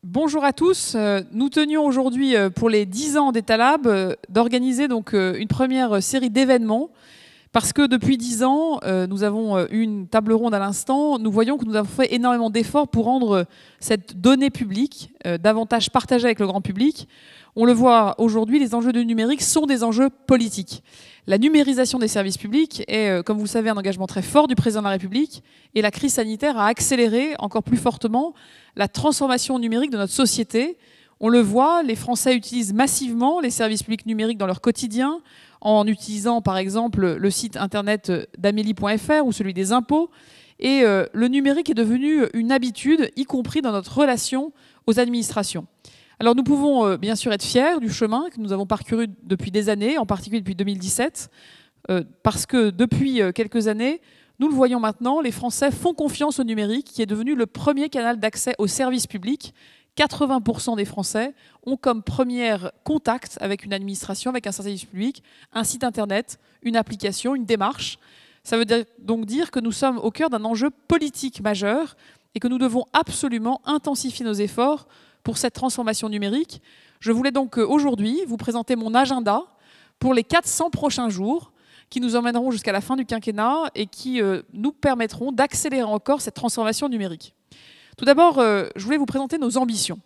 Bonjour à tous. Nous tenions aujourd'hui, pour les 10 ans d'Etalab, d'organiser donc une première série d'événements. Parce que depuis 10 ans, nous avons eu une table ronde à l'instant. Nous voyons que nous avons fait énormément d'efforts pour rendre cette donnée publique davantage partagée avec le grand public. On le voit aujourd'hui, les enjeux du numérique sont des enjeux politiques. La numérisation des services publics est, comme vous le savez, un engagement très fort du président de la République. Et la crise sanitaire a accéléré encore plus fortement la transformation numérique de notre société. On le voit, les Français utilisent massivement les services publics numériques dans leur quotidien, en utilisant par exemple le site internet d'amélie.fr ou celui des impôts. Et le numérique est devenu une habitude, y compris dans notre relation aux administrations. Alors nous pouvons bien sûr être fiers du chemin que nous avons parcouru depuis des années, en particulier depuis 2017, parce que depuis quelques années, nous le voyons maintenant, les Français font confiance au numérique, qui est devenu le premier canal d'accès aux services publics. 80% des Français ont comme premier contact avec une administration, avec un service public, un site internet, une application, une démarche. Ça veut donc dire que nous sommes au cœur d'un enjeu politique majeur et que nous devons absolument intensifier nos efforts pour cette transformation numérique. Je voulais donc aujourd'hui vous présenter mon agenda pour les 400 prochains jours qui nous emmèneront jusqu'à la fin du quinquennat et qui nous permettront d'accélérer encore cette transformation numérique. Tout d'abord, je voulais vous présenter nos ambitions.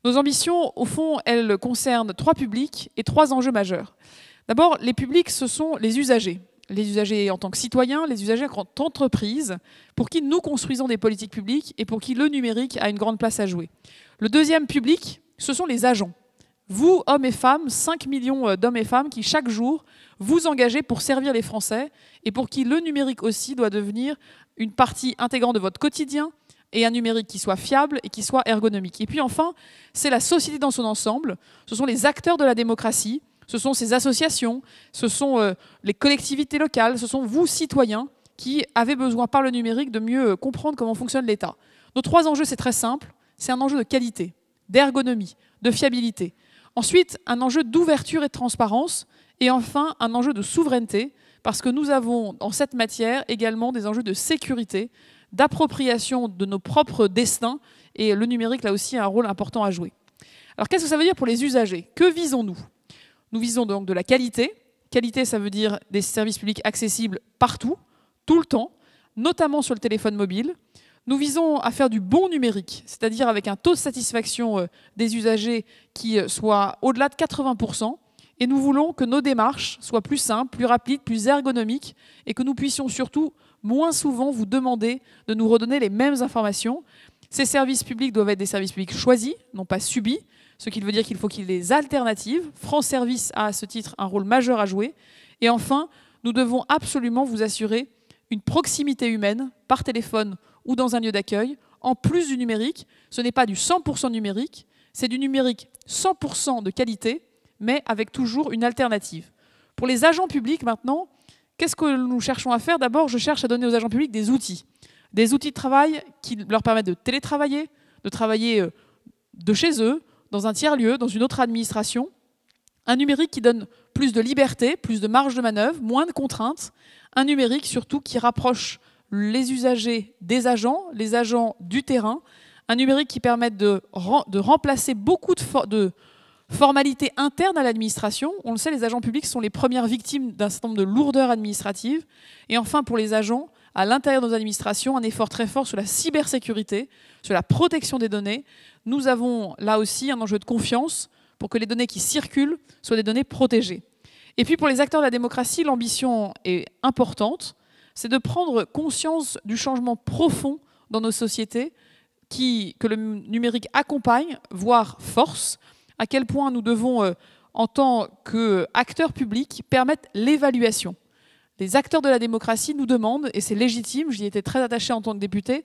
Nos ambitions, au fond, elles concernent 3 publics et 3 enjeux majeurs. D'abord, les publics, ce sont les usagers. Les usagers en tant que citoyens, les usagers en tant qu'entreprise, pour qui nous construisons des politiques publiques et pour qui le numérique a une grande place à jouer. Le deuxième public, ce sont les agents. Vous, hommes et femmes, 5 millions d'hommes et femmes qui, chaque jour, vous engagez pour servir les Français et pour qui le numérique aussi doit devenir une partie intégrante de votre quotidien et un numérique qui soit fiable et qui soit ergonomique. Et puis enfin, c'est la société dans son ensemble. Ce sont les acteurs de la démocratie, ce sont ces associations, ce sont les collectivités locales, ce sont vous, citoyens, qui avez besoin par le numérique de mieux comprendre comment fonctionne l'État. Nos 3 enjeux, c'est très simple. C'est un enjeu de qualité, d'ergonomie, de fiabilité. Ensuite, un enjeu d'ouverture et de transparence. Et enfin, un enjeu de souveraineté, parce que nous avons dans cette matière également des enjeux de sécurité, d'appropriation de nos propres destins. Et le numérique, là aussi, a un rôle important à jouer. Alors, qu'est-ce que ça veut dire pour les usagers? Que visons-nous? Nous visons donc de la qualité. Qualité, ça veut dire des services publics accessibles partout, tout le temps, notamment sur le téléphone mobile. Nous visons à faire du bon numérique, c'est-à-dire avec un taux de satisfaction des usagers qui soit au-delà de 80%. Et nous voulons que nos démarches soient plus simples, plus rapides, plus ergonomiques et que nous puissions surtout moins souvent vous demander de nous redonner les mêmes informations. Ces services publics doivent être des services publics choisis, non pas subis, ce qui veut dire qu'il faut qu'il y ait des alternatives. France Service a à ce titre un rôle majeur à jouer. Et enfin, nous devons absolument vous assurer une proximité humaine par téléphone ou dans un lieu d'accueil. En plus du numérique, ce n'est pas du 100% numérique, c'est du numérique 100% de qualité, mais avec toujours une alternative. Pour les agents publics maintenant, qu'est-ce que nous cherchons à faire? D'abord, je cherche à donner aux agents publics des outils. Des outils de travail qui leur permettent de télétravailler, de travailler de chez eux, dans un tiers-lieu, dans une autre administration. Un numérique qui donne plus de liberté, plus de marge de manœuvre, moins de contraintes. Un numérique surtout qui rapproche les usagers des agents, les agents du terrain. Un numérique qui permette de remplacer beaucoup de formalités internes à l'administration. On le sait, les agents publics sont les premières victimes d'un certain nombre de lourdeurs administratives. Et enfin, pour les agents, à l'intérieur de nos administrations, un effort très fort sur la cybersécurité, sur la protection des données. Nous avons là aussi un enjeu de confiance pour que les données qui circulent soient des données protégées. Et puis pour les acteurs de la démocratie, l'ambition est importante. C'est de prendre conscience du changement profond dans nos sociétés que le numérique accompagne, voire force, à quel point nous devons, en tant qu'acteurs publics, permettre l'évaluation. Les acteurs de la démocratie nous demandent, et c'est légitime, j'y étais très attachée en tant que députée,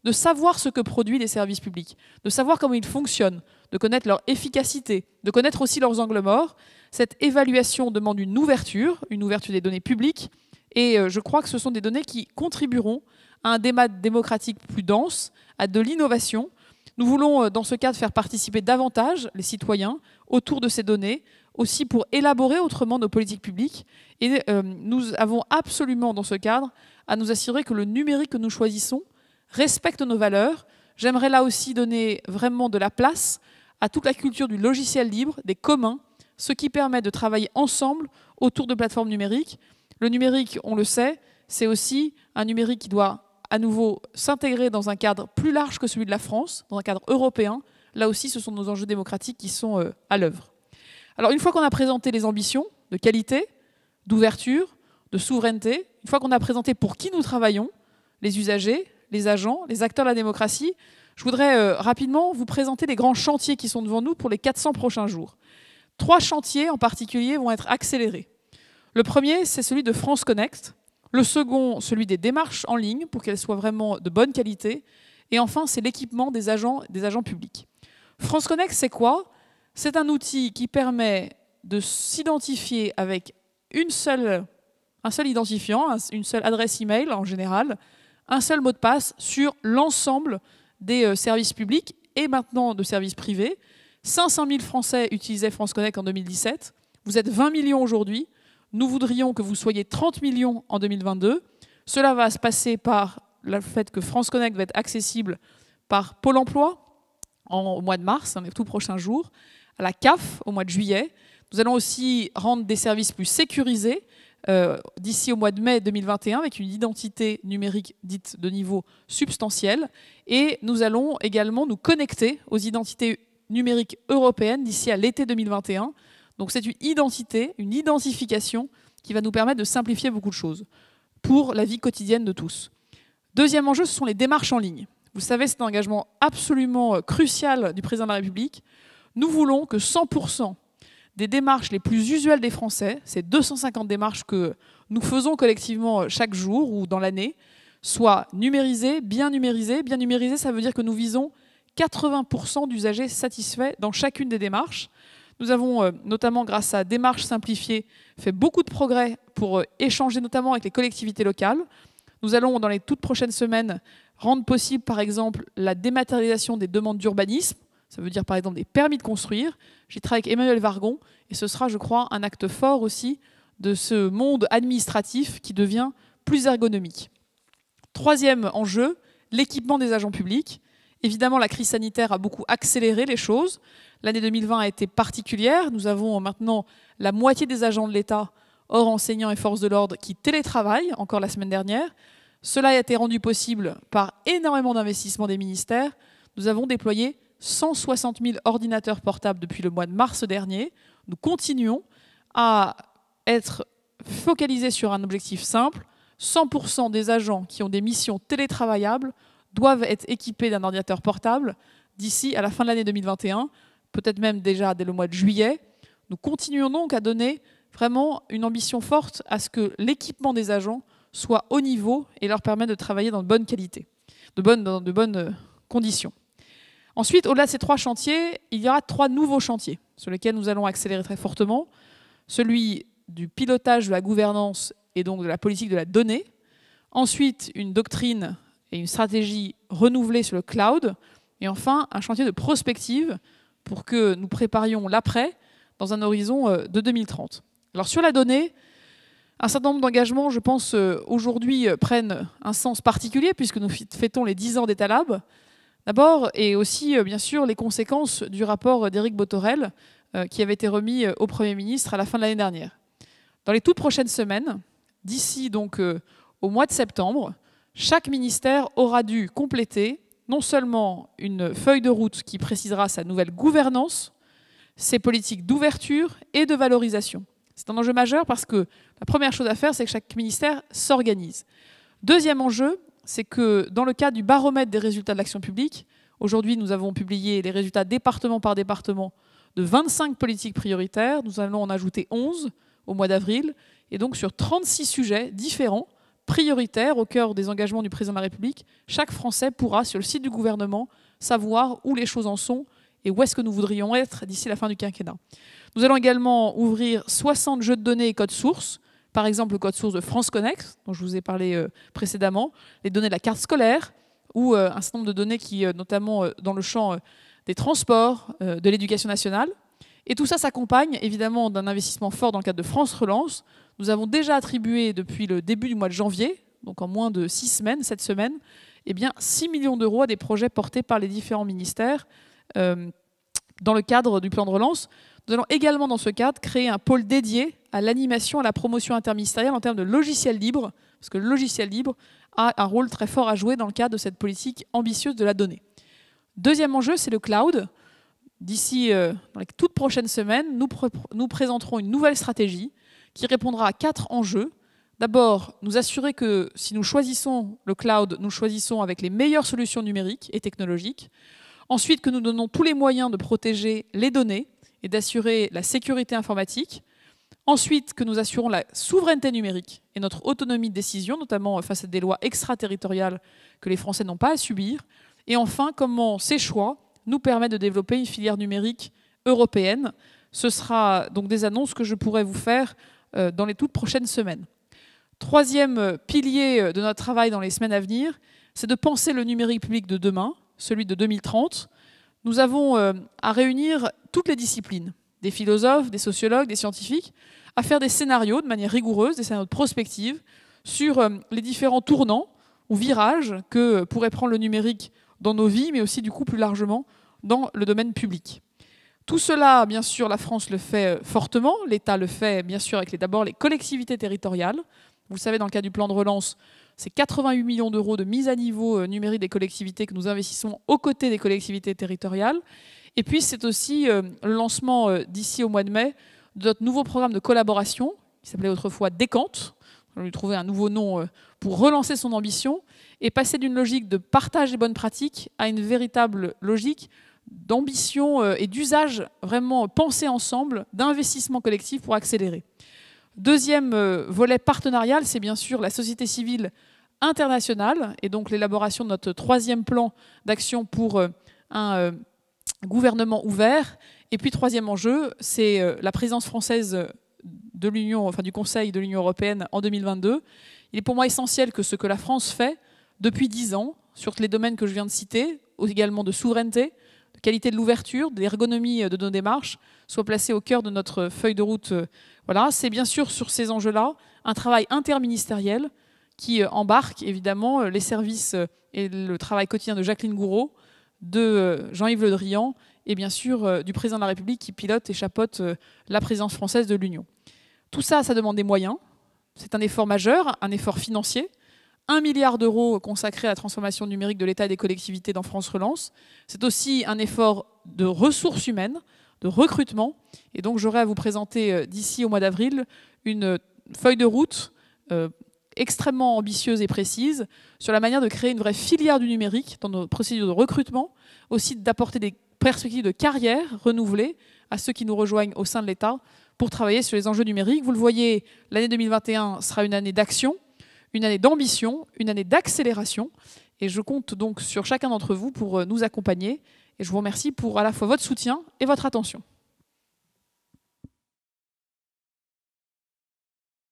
de savoir ce que produisent les services publics, de savoir comment ils fonctionnent, de connaître leur efficacité, de connaître aussi leurs angles morts. Cette évaluation demande une ouverture des données publiques, et je crois que ce sont des données qui contribueront à un débat démocratique plus dense, à de l'innovation. Nous voulons, dans ce cadre, faire participer davantage les citoyens autour de ces données, aussi pour élaborer autrement nos politiques publiques. Et nous avons absolument, dans ce cadre, à nous assurer que le numérique que nous choisissons respecte nos valeurs, J'aimerais là aussi donner vraiment de la place à toute la culture du logiciel libre, des communs, ce qui permet de travailler ensemble autour de plateformes numériques. Le numérique, on le sait, c'est aussi un numérique qui doit à nouveau s'intégrer dans un cadre plus large que celui de la France, dans un cadre européen. Là aussi, ce sont nos enjeux démocratiques qui sont à l'œuvre. Alors, une fois qu'on a présenté les ambitions de qualité, d'ouverture, de souveraineté, une fois qu'on a présenté pour qui nous travaillons, les usagers, les agents, les acteurs de la démocratie, je voudrais rapidement vous présenter les grands chantiers qui sont devant nous pour les 400 prochains jours. 3 chantiers en particulier vont être accélérés. Le premier, c'est celui de France Connect. Le second, celui des démarches en ligne pour qu'elles soient vraiment de bonne qualité. Et enfin, c'est l'équipement des agents publics. France Connect, c'est quoi? C'est un outil qui permet de s'identifier avec un seul identifiant, une seule adresse email en général, un seul mot de passe sur l'ensemble des services publics et maintenant de services privés. 500 000 Français utilisaient France Connect en 2017. Vous êtes 20 millions aujourd'hui. Nous voudrions que vous soyez 30 millions en 2022. Cela va se passer par le fait que France Connect va être accessible par Pôle emploi au mois de mars, dans les tout prochains jours, à la CAF au mois de juillet. Nous allons aussi rendre des services plus sécurisés d'ici au mois de mai 2021 avec une identité numérique dite de niveau substantiel. Et nous allons également nous connecter aux identités numériques européennes d'ici à l'été 2021. Donc c'est une identité, une identification qui va nous permettre de simplifier beaucoup de choses pour la vie quotidienne de tous. Deuxième enjeu, ce sont les démarches en ligne. Vous savez, c'est un engagement absolument crucial du président de la République. Nous voulons que 100% des démarches les plus usuelles des Français, ces 250 démarches que nous faisons collectivement chaque jour ou dans l'année, soient numérisées, bien numérisées. Bien numérisées, ça veut dire que nous visons 80% d'usagers satisfaits dans chacune des démarches. Nous avons, notamment grâce à Démarches simplifiées, fait beaucoup de progrès pour échanger notamment avec les collectivités locales. Nous allons, dans les toutes prochaines semaines, rendre possible, par exemple, la dématérialisation des demandes d'urbanisme. Ça veut dire, par exemple, des permis de construire. J'y travaille avec Emmanuel Vargon, et ce sera, je crois, un acte fort aussi de ce monde administratif qui devient plus ergonomique. Troisième enjeu, l'équipement des agents publics. Évidemment, la crise sanitaire a beaucoup accéléré les choses. L'année 2020 a été particulière. Nous avons maintenant la moitié des agents de l'État, hors enseignants et forces de l'ordre, qui télétravaillent, encore la semaine dernière. Cela a été rendu possible par énormément d'investissements des ministères. Nous avons déployé 160 000 ordinateurs portables depuis le mois de mars dernier. Nous continuons à être focalisés sur un objectif simple. 100% des agents qui ont des missions télétravaillables doivent être équipés d'un ordinateur portable d'ici à la fin de l'année 2021, peut-être même déjà dès le mois de juillet. Nous continuons donc à donner vraiment une ambition forte à ce que l'équipement des agents soit au niveau et leur permette de travailler dans de bonnes qualités, dans de bonnes conditions. Ensuite, au-delà de ces 3 chantiers, il y aura 3 nouveaux chantiers sur lesquels nous allons accélérer très fortement. Celui du pilotage de la gouvernance et donc de la politique de la donnée. Ensuite, une doctrine et une stratégie renouvelée sur le cloud. Et enfin, un chantier de prospective pour que nous préparions l'après dans un horizon de 2030. Alors sur la donnée, un certain nombre d'engagements, je pense, aujourd'hui prennent un sens particulier puisque nous fêtons les 10 ans d'État Lab. D'abord, et aussi, bien sûr, les conséquences du rapport d'Éric Bothorel qui avait été remis au Premier ministre à la fin de l'année dernière. Dans les toutes prochaines semaines, d'ici donc au mois de septembre, chaque ministère aura dû compléter non seulement une feuille de route qui précisera sa nouvelle gouvernance, ses politiques d'ouverture et de valorisation. C'est un enjeu majeur parce que la première chose à faire, c'est que chaque ministère s'organise. Deuxième enjeu, c'est que dans le cadre du baromètre des résultats de l'action publique, aujourd'hui nous avons publié les résultats département par département de 25 politiques prioritaires, nous allons en ajouter 11 au mois d'avril, et donc sur 36 sujets différents, prioritaires au cœur des engagements du président de la République, chaque Français pourra, sur le site du gouvernement, savoir où les choses en sont et où est-ce que nous voudrions être d'ici la fin du quinquennat. Nous allons également ouvrir 60 jeux de données et codes sources, par exemple le code source de France Connect, dont je vous ai parlé précédemment, les données de la carte scolaire, ou un certain nombre de données qui, notamment dans le champ des transports, de l'éducation nationale. Et tout ça s'accompagne évidemment d'un investissement fort dans le cadre de France Relance. Nous avons déjà attribué depuis le début du mois de janvier, donc en moins de 6 semaines, 7 semaines, eh bien, 6 millions d'euros à des projets portés par les différents ministères dans le cadre du plan de relance. Nous allons également, dans ce cadre, créer un pôle dédié à l'animation, à la promotion interministérielle en termes de logiciels libres, parce que le logiciel libre a un rôle très fort à jouer dans le cadre de cette politique ambitieuse de la donnée. Deuxième enjeu, c'est le cloud. D'ici dans les toutes prochaines semaines, nous présenterons une nouvelle stratégie qui répondra à 4 enjeux. D'abord, nous assurer que si nous choisissons le cloud, nous choisissons avec les meilleures solutions numériques et technologiques. Ensuite, que nous donnons tous les moyens de protéger les données et d'assurer la sécurité informatique. Ensuite, que nous assurons la souveraineté numérique et notre autonomie de décision, notamment face à des lois extraterritoriales que les Français n'ont pas à subir. Et enfin, comment ces choix nous permettent de développer une filière numérique européenne. Ce sera donc des annonces que je pourrai vous faire dans les toutes prochaines semaines. Troisième pilier de notre travail dans les semaines à venir, c'est de penser le numérique public de demain, celui de 2030. Nous avons à réunir toutes les disciplines, des philosophes, des sociologues, des scientifiques, à faire des scénarios de manière rigoureuse, des scénarios de prospective, sur les différents tournants ou virages que pourrait prendre le numérique dans nos vies, mais aussi du coup plus largement dans le domaine public. Tout cela, bien sûr, la France le fait fortement, l'État le fait bien sûr avec d'abord les collectivités territoriales. Vous le savez, dans le cadre du plan de relance, c'est 88 millions d'euros de mise à niveau numérique des collectivités que nous investissons aux côtés des collectivités territoriales. Et puis c'est aussi le lancement d'ici au mois de mai de notre nouveau programme de collaboration, qui s'appelait autrefois Décante. On va lui trouver un nouveau nom pour relancer son ambition et passer d'une logique de partage des bonnes pratiques à une véritable logique d'ambition et d'usage vraiment pensé ensemble, d'investissement collectif pour accélérer. Deuxième volet partenarial, c'est bien sûr la société civile internationale et donc l'élaboration de notre troisième plan d'action pour un gouvernement ouvert. Et puis troisième enjeu, c'est la présidence française de l'Union, enfin du Conseil de l'Union européenne en 2022. Il est pour moi essentiel que ce que la France fait depuis 10 ans, sur les domaines que je viens de citer, également de souveraineté, de qualité de l'ouverture, d'ergonomie de nos démarches, soit placé au cœur de notre feuille de route. Voilà, c'est bien sûr sur ces enjeux-là un travail interministériel qui embarque évidemment les services et le travail quotidien de Jacqueline Gouraud, de Jean-Yves Le Drian et bien sûr du président de la République qui pilote et chapeaute la présidence française de l'Union. Tout ça, ça demande des moyens. C'est un effort majeur, un effort financier. 1 milliard d'euros consacrés à la transformation numérique de l'État et des collectivités dans France Relance. C'est aussi un effort de ressources humaines, de recrutement. Et donc, j'aurai à vous présenter d'ici au mois d'avril une feuille de route extrêmement ambitieuse et précise sur la manière de créer une vraie filière du numérique dans nos procédures de recrutement, aussi d'apporter des perspectives de carrière renouvelées à ceux qui nous rejoignent au sein de l'État pour travailler sur les enjeux numériques. Vous le voyez, l'année 2021 sera une année d'action, une année d'ambition, une année d'accélération. Et je compte donc sur chacun d'entre vous pour nous accompagner. Et je vous remercie pour à la fois votre soutien et votre attention.